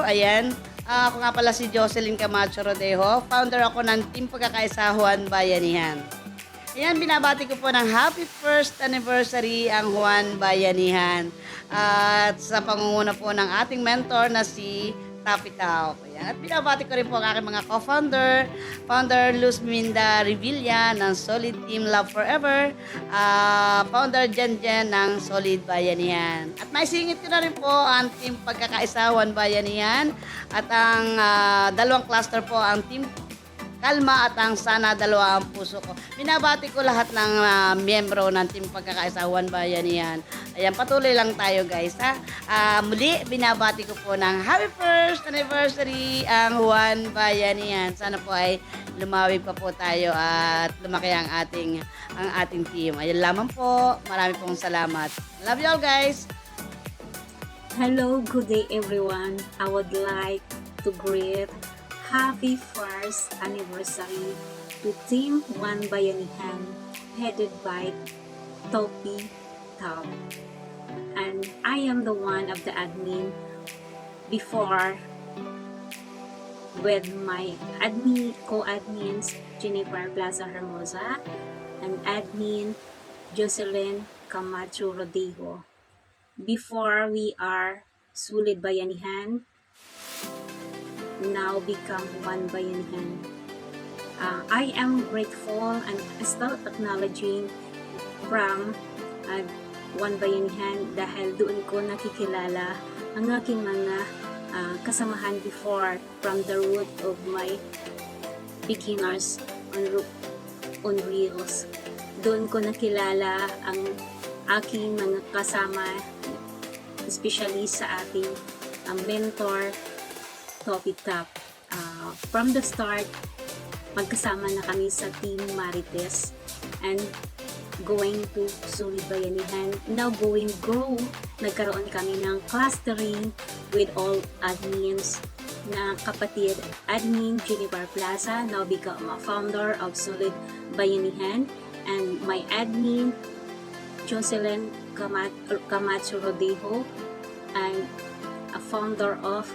Ayan. Ako nga pala si Jocelyn Camacho Rodejo. Founder ako ng Team Pagkakaisahan Bayanihan. Ayan, binabati ko po ng happy first anniversary ang Juan Bayanihan. At sa pangunguna po ng ating mentor na si Tapi Tao. Ayan. At binabati ko rin po ang aking mga co-founder, Founder Luz Minda Revilla ng Solid Team Love Forever, Founder Jen Jen ng Solid Bayanihan. At maisingit ko na rin po ang Team Pagkakaisahan Bayanihan at ang dalawang cluster po, ang Team Kalma at ang Sana Dalawa ang Puso Ko. Binabati ko lahat ng miyembro ng Team Pagkakaisahan Bayanihan. Ayan, patuloy lang tayo guys. Muli, binabati ko po ng happy first anniversary ang Juan Bayanihan. Sana po ay lumawig pa po tayo at lumaki ang ating team. Ayan lamang po. Marami pong salamat. Love you all guys. Hello, good day everyone. I would like to greet happy first anniversary to Team Juan Bayanihan headed by Topi Tao. And I am the one of the admin before with my co-admins Jennifer Plaza Hermosa and admin Jocelyn Camacho Rodejo. Before we are Sulit Bayanihan, now become Juan Bayanihan. I am grateful and still acknowledging from Juan Bayanihan dahil doon ko nakikilala ang aking mga kasamahan before from the root of my beginners on Reels. Doon ko nakilala ang aking mga kasama, especially sa ating mentor Topi Tap. From the start, magkasama na kami sa Team Marites and going to Solid Bayanihan. Now going grow, nagkaroon kami ng clustering with all admins na kapatid. Admin Jennifer Plaza now become a founder of Solid Bayanihan, and my admin Jocelyn Camacho Rodejo and a founder of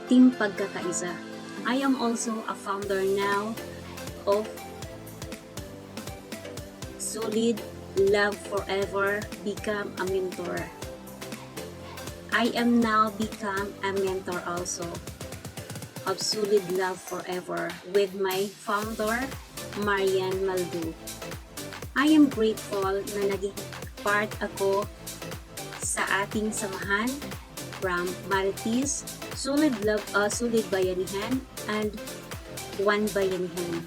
Team Pagkakaisa. I am also a founder now of Solid Love Forever, become a mentor. I am now become a mentor also of Solid Love Forever with my founder Marian Maldu. I am grateful na naging part ako sa ating samahan from Marites, Solid Bayanihan, and Juan Bayanihan.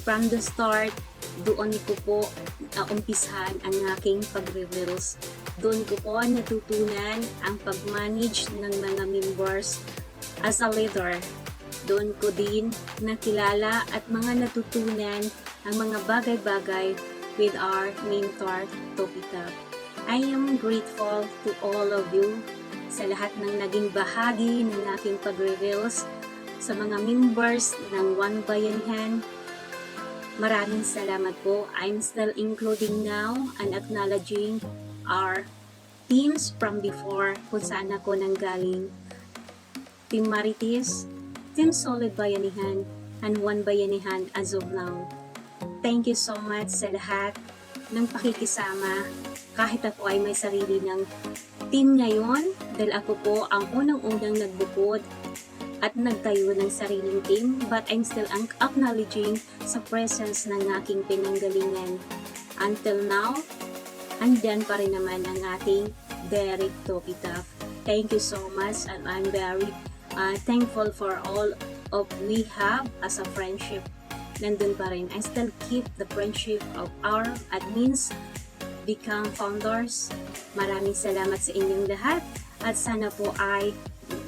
From the start, doon ko po umpisahan ang aking pagre-reels. Doon ko po natutunan ang pag-manage ng mga members as a leader. Doon ko din nakilala at mga natutunan ang mga bagay-bagay with our mentor, Topi Tap. I am grateful to all of you sa lahat ng naging bahagi ng aking pagre-reels, sa mga members ng Juan Bayanihan. Maraming salamat po. I'm still including now and acknowledging our teams from before kung saan ako nanggaling. Team Marites, Team Solid Bayanihan, and Juan Bayanihan as of now. Thank you so much sa lahat ng pakikisama kahit ako ay may sarili ng team ngayon dahil ako po ang unang-unang nagbukod at nagtayo ng sariling team, but I'm still acknowledging sa presence ng aking pinanggalingan. Until now, andyan pa rin naman ang ating Derek Topi Tap. Thank you so much, and I'm very thankful for all of we have as a friendship. Nandun pa rin. I still keep the friendship of our admins become founders. Maraming salamat sa inyong lahat at sana po ay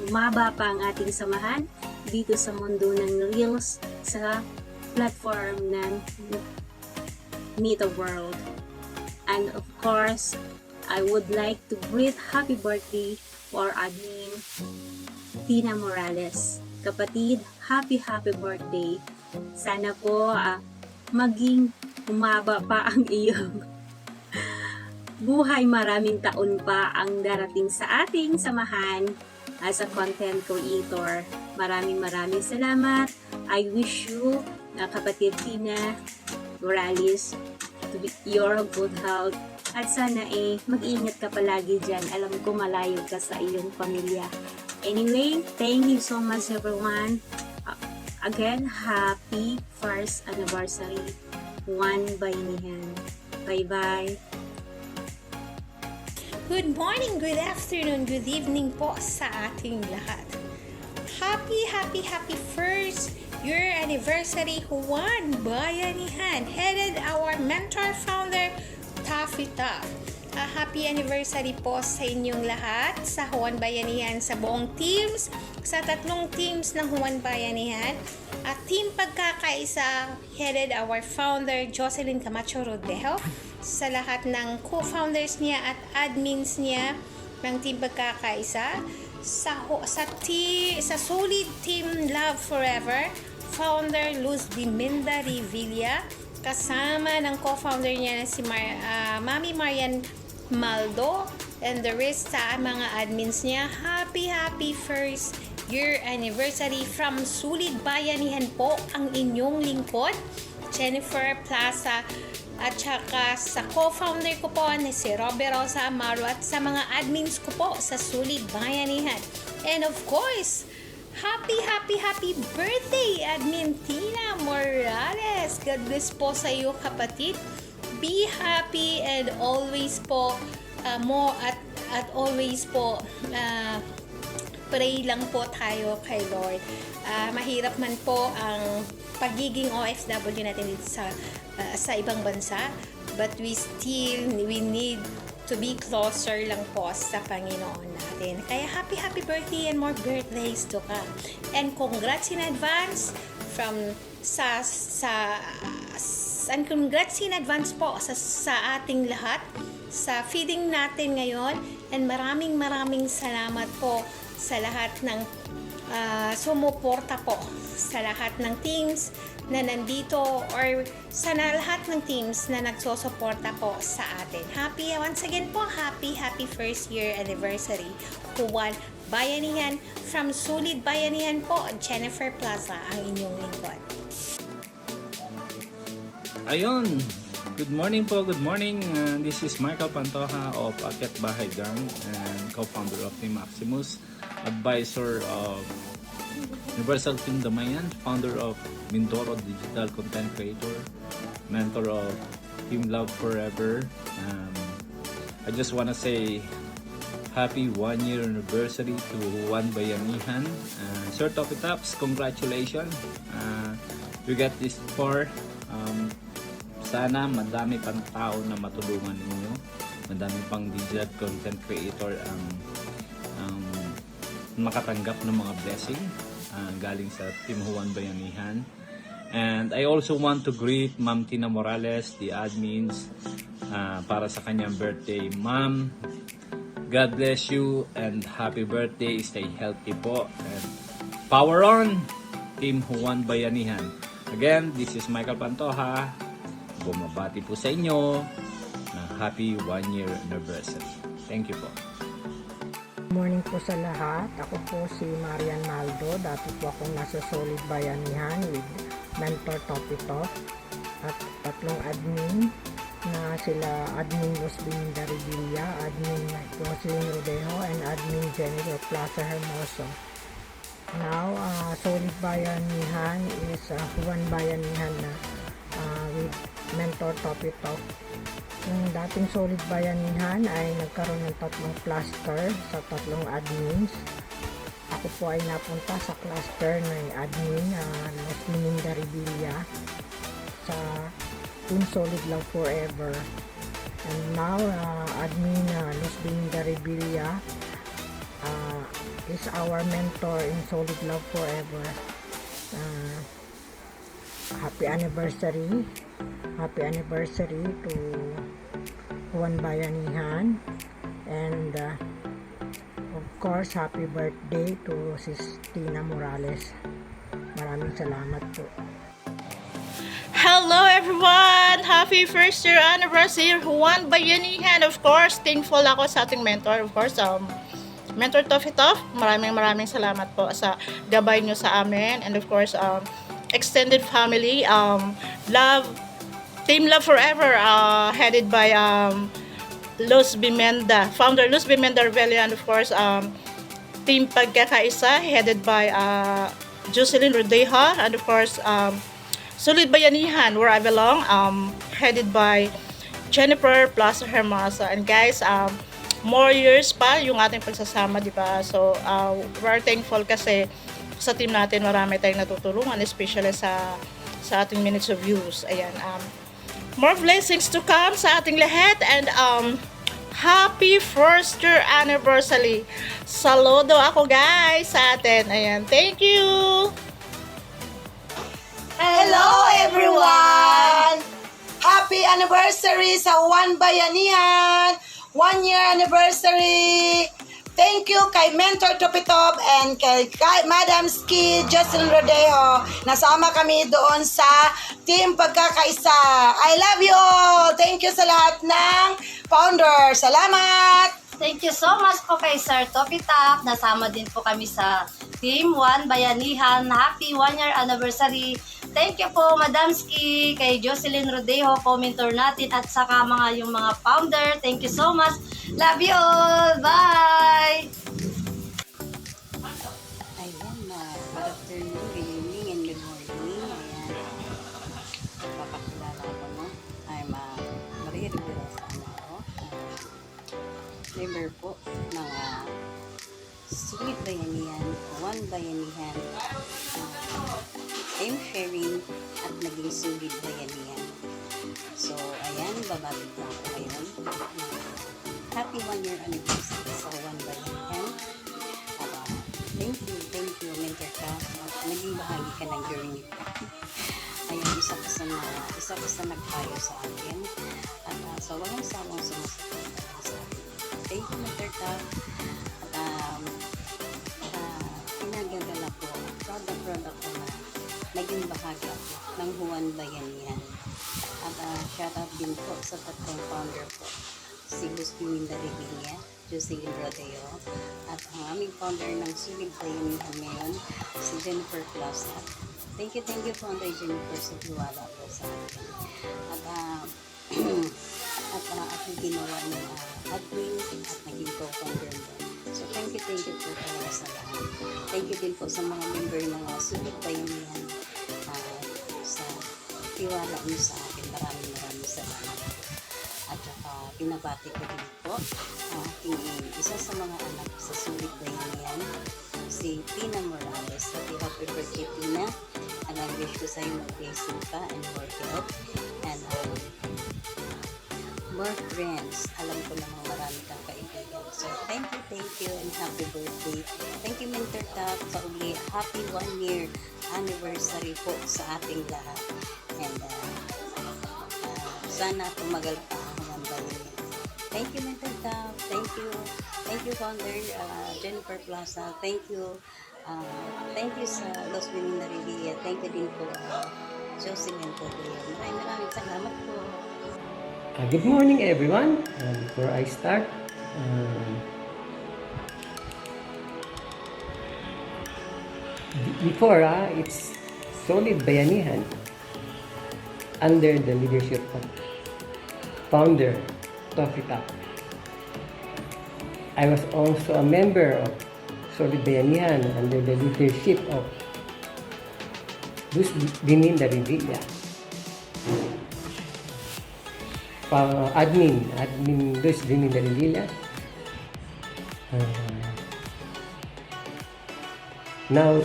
umaba pa ang ating samahan dito sa mundo ng Reels sa platform ng Meet the World. And of course, I would like to greet happy birthday for admin Tina Morales. Kapatid, happy birthday. Sana po maging umaba pa ang iyong buhay, maraming taon pa ang darating sa ating samahan as a content creator. Maraming salamat. I wish you, kapatid Tina Morales, to be your good health. At sana mag-ingat ka palagi dyan. Alam ko malayo ka sa iyong pamilya. Anyway, thank you so much everyone. Again, happy first anniversary, Juan Bayanihan. Bye-bye. Good morning, good afternoon, good evening po sa ating lahat. Happy first year anniversary, Juan Bayanihan, headed our mentor founder, Taffy Tuff. Happy anniversary po sa inyong lahat, sa Juan Bayanihan, sa buong teams, sa 3 teams ng Juan Bayanihan. At Team Pagkakaisa, headed our founder, Jocelyn Camacho Rodejo, sa lahat ng co-founders niya at admins niya ng Team Pagkakaisa, sa solid Team Love Forever, founder Luz Diminda Revilla, kasama ng co-founder niya na si Mami Marian Maldo, and the rest sa mga admins niya. Happy first year anniversary from Solid Bayanihan po ang inyong lingkod, Jennifer Plaza, at saka sa co-founder ko po na si Robert Rosa Amaro, at sa mga admins ko po sa Solid Bayanihan. And of course, happy birthday, Admin Tina Morales. God bless po sa iyo, kapatid. Be happy and always po mo at always po pray lang po tayo kay Lord. Mahirap man po ang pagiging OFW natin dito sa ibang bansa, but we need to be closer lang po sa Panginoon natin. Kaya happy birthday and more birthdays to come. And congrats in advance congrats in advance po sa ating lahat sa feeding natin ngayon, and maraming salamat po sa lahat ng sumuporta po, sa lahat ng teams na nandito, or sa lahat ng teams na nagsusuporta po sa atin. Once again po, happy first year anniversary, Juan Bayanihan. From Solid Bayanihan po, Jennifer Plaza ang inyong lingkod. Ayun, good morning po, good morning. This is Michael Pantoja of Akyat Bahay Gang and co-founder of Team Maximus, advisor of Universal Team Damayan, founder of Mindoro Digital Content Creator, mentor of Team Love Forever. I just want to say happy 1-year anniversary to Juan Bayanihan. Sir Topi Taps, congratulations. We got this far. Sana madami pang tao na matulungan ninyo, madami pang digital content creator ang makatanggap ng mga blessing galing sa Team Juan Bayanihan. And I also want to greet Ma'am Tina Morales, the admins, para sa kanyang birthday. Ma'am, God bless you and happy birthday. Stay healthy po. And power on, Team Juan Bayanihan. Again, this is Michael Pantoja. Bumabati po sa inyo ng happy 1-year anniversary. Thank you po. Good morning po sa lahat. Ako po si Marian Maldo. Dati po akong nasa Solid Bayanihan with Mentor Topito at 3 admin na sila admin Luz Diminda Revilla, admin Jocelyn Rodejo, and admin Jennifer Plaza Hermoso. Now, Solid Bayanihan is Juan Bayanihan na with Mentor Topito. Yung dating Solid Bayanihan ay nagkaroon ng 3 cluster sa 3 admins. Ako po ay napunta sa cluster ng admin Luz Diminda Revilla sa Team Solid Love Forever. And now, admin Luz Diminda Revilla is our mentor in Solid Love Forever. Happy anniversary to Juan Bayanihan, and of course happy birthday to Sis Tina Morales. Maraming salamat po. Hello everyone! Happy first year anniversary Juan Bayanihan. Of course, thankful ako sa ating mentor. Of course, Mentor Tofitof, maraming salamat po sa gabay nyo sa amin. And of course, extended family, Team Love Forever, headed by Luz Bimenda, founder Luz Bimenda Rebellion, and of course, Team Pagkakaisa, headed by Jocelyn Rodeja, and of course, Sulit Bayanihan, where I belong, headed by Jennifer Plaza Hermosa. And guys, more years pa yung ating pagsasama, di ba? So, we're thankful kasi sa team natin marami tayong natutulungan, especially sa ating minutes of views. Ayan, more blessings to come sa ating lahat, and happy first year anniversary. Saludo ako guys sa atin. Ayan, thank you. Hello everyone! Happy anniversary sa One Bayanihan! 1 year anniversary! Thank you kay Mentor Topitop and kay Madam Ski, Jocelyn Rodejo. Nasama kami doon sa Team Pagkakaisa. I love you all! Thank you sa lahat ng founder. Salamat! Thank you so much po kay Sir Topitap. Nasama din po kami sa Team One Bayanihan. Happy 1 year anniversary. Thank you po Madam Ski, kay Jocelyn Rodejo po, mentor natin, at saka yung mga founder. Thank you so much. Love you all. Bye! Ayan, good afternoon, good evening, and good morning. Ayan, papakilala ko, no? I'm Maria Rivera Sanaro, member po ng Sulit Bayanihan, One Bayanihan, I'm sharing at naging Sulit Bayanihan. So, ayan, babalik na ako ngayon. Happy 1 year anniversary sa One Bayanihan. Thank you, Mentor ka. Naging bahagi ka ng journey ko. Ayan, isa ka sa nagpayo sa akin. At sa walang sawang sumusuporta sa akin. Thank you, Mentor ka. At pinagagala ko, proud ako na naging bahagi ako ng Juan Bayanihan. At shout out din po sa tatlong founder po, si Luz Bimenda Revilla, Jocelyn Rodejo, at ang aming founder ng Sulit Bayanihan ngayon, si Jennifer Plaza. Thank you Founder Jennifer, sa tiwala po sa akin. At aking ginawa ng admin at naging co-founder mo. So thank you po talaga sa lahat. Thank you din po sa mga member ng Sulit Bayanihan sa tiwala niyo sa akin. Maraming salamat. At pinabati ko din po aking isa sa mga anak sa Sulit Bayanihan, si Tina Morales. Happy birthday, Tina. And I wish ko sa'yo mag-blessing pa and more health and more friends. Alam ko namang marami kang kaibigan. So thank you and happy birthday. Thank you, Mentor Tap, sa uli. Happy 1 year anniversary po sa ating lahat. And sana tumagal pa ang Bayanihan. Thank you, Mentor Tap. Thank you, Founder Jennifer Plaza. Thank you sa Luz Bimenda Revilla. Thank you din po Jocelyn Rodejo. Maraming salamat po. Good morning everyone. Before I start, it's Sulit Bayanihan under the leadership of founder Tofitap. I was also a member of Sulit Bayanihan under the leadership of Luz Bimenda Revilla. Admin Luz Bimenda Revilla. Now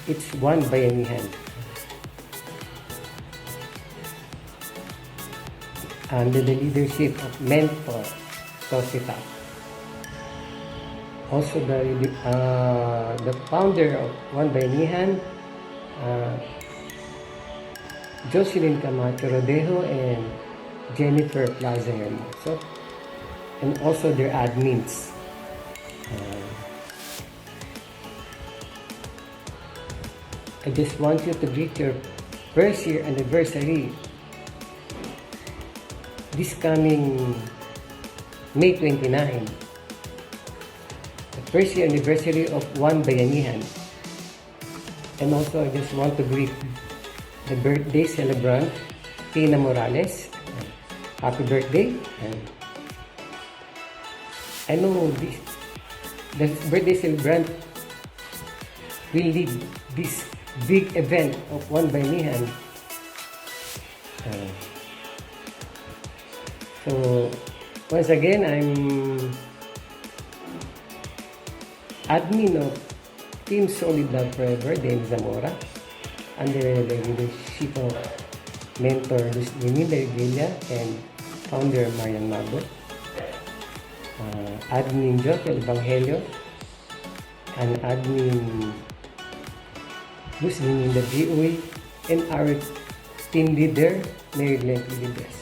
it's One Bayanihan under the leadership of Mentor Tofitap. Also the founder of One Bayanihan, Jocelyn Camacho Rodejo and Jennifer Plaza Hermoso, and also their admins. I just want you to greet your first year anniversary this coming May 29. first year anniversary of One Bayanihan. And also, I just want to greet the birthday celebrant, Tina Morales. Happy birthday. And I know the birthday celebrant will lead this big event of One Bayanihan. So, once again, I'm admin of Team Solid Love Forever, Dennis Zamora, under the leadership of mentor Liminda Revilla and founder Marian Maldo. Admin Jotel Evangelio and admin Luz Liminda GUE and our team leader, Mary Glenn Libres.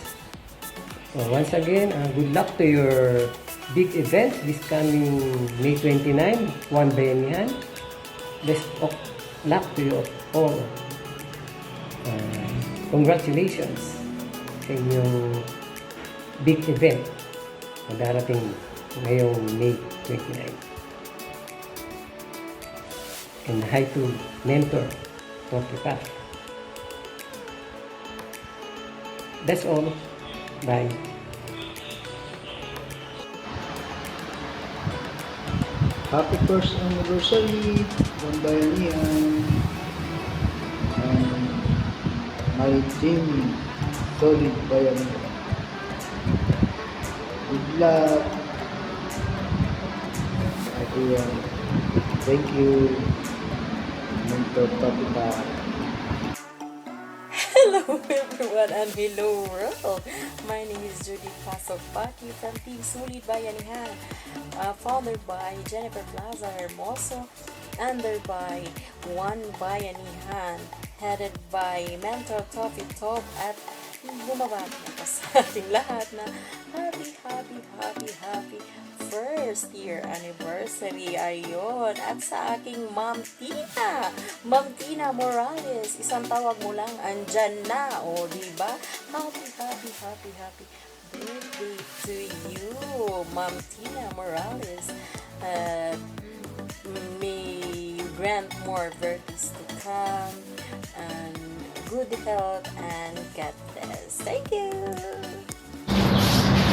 So once again, good luck to your big event this coming May 29, One Bayanihan. Best of luck to you all. Congratulations sa inyong big event na darating ngayong May 29. And hi to mentor, Dr. Pat. That's all. Bye. Happy first anniversary, One Bayanihan, and my team, Solid Bayanihan. Good luck, everyone. Thank you, Mentor Tapita. Hello everyone and hello world. My name is Judy Pasopaki from Team Solid Bayanihan, founded by Jennifer Plaza Hermoso, under by One Bayanihan, headed by Mentor Topi Top, at bumabati ako sa ating lahat na happy first year anniversary. Ayun. At sa aking Ma'am Tina Morales, isang tawag mo lang, andyan na. O, diba? Happy birthday to you, Ma'am Tina Morales. May you grant more birthdays to come, and good health, and God bless. Thank you!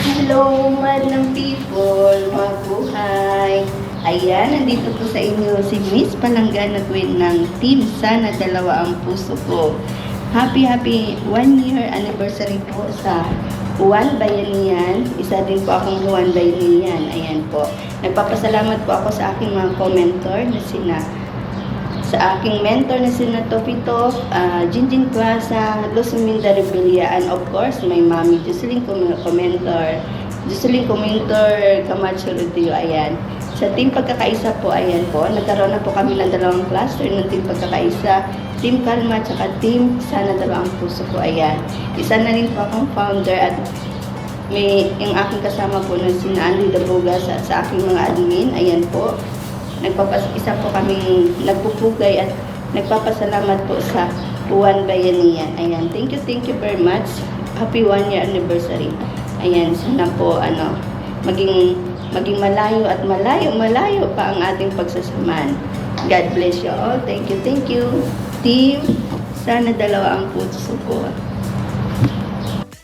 Hello, madlang people, mabuhay. Ayan, nandito po sa inyo si Miss Palangga na Queen ng Team Sana Dalawa ang Puso Ko. Happy 1 year anniversary po sa One Bayanihan. Isa din po akong One Bayanihan. Ayan po. Nagpapasalamat po ako sa aking mga commentor na sa aking mentor na sina Topito, Jinjin Plaza, Luz Liminda Revilla, and of course, my mommy, Jocelyn Commentor Camacho Rodeo. Ayan. Sa Team Pagkakaisa po, ayan po, nagkaroon na po kami ng dalawang cluster ng Team Pagkakaisa, Team Kalma, tsaka Team Sana Dalawang Puso ko. Ayan. Isa na rin po akong founder at may yung aking kasama po na sina Andy Dabugas at sa aking mga admin. Ayan po. Isa po kaming nagpupugay at nagpapasalamat po sa One Bayanihan. Ayan, thank you very much. Happy 1 year anniversary. Ayan, sana po maging malayo at malayo pa ang ating pagsasamahan. God bless you all. Thank you. Team, sana dalawa ang puso ko.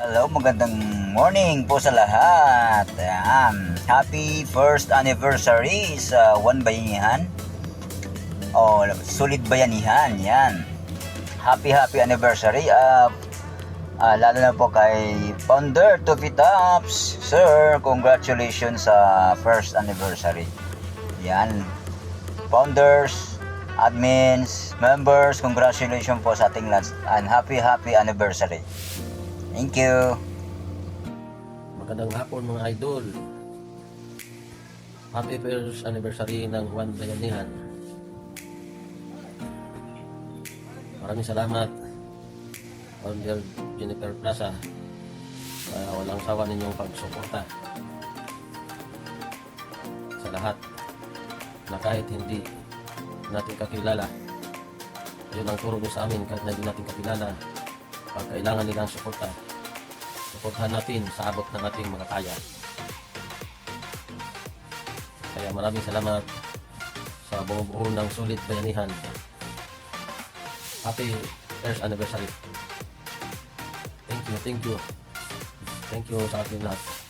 Hello, magandang morning po sa lahat. Happy first anniversary sa One Bayanihan. Solid Bayanihan, yan. Happy anniversary. Lalo na po kay Founder Topi Tops. Sir, congratulations sa first anniversary. Yan. Founders, admins, members, congratulations po sa ating lahat. And happy anniversary. Thank you. Magandang hapon mga idol. Happy first anniversary ng One Bayanihan. Maraming salamat, Founder Jennifer Plaza, walang sawa ninyong pagsuporta sa lahat na kahit hindi natin kakilala. Yun ang turo sa amin, kahit na hindi natin kakilala, pag kailangan nilang suportahan natin sa abot ng ating mga kaya. Kaya maraming salamat sa bumubuo ng Sulit Bayanihan. Happy first anniversary. Thank you sa ating lahat.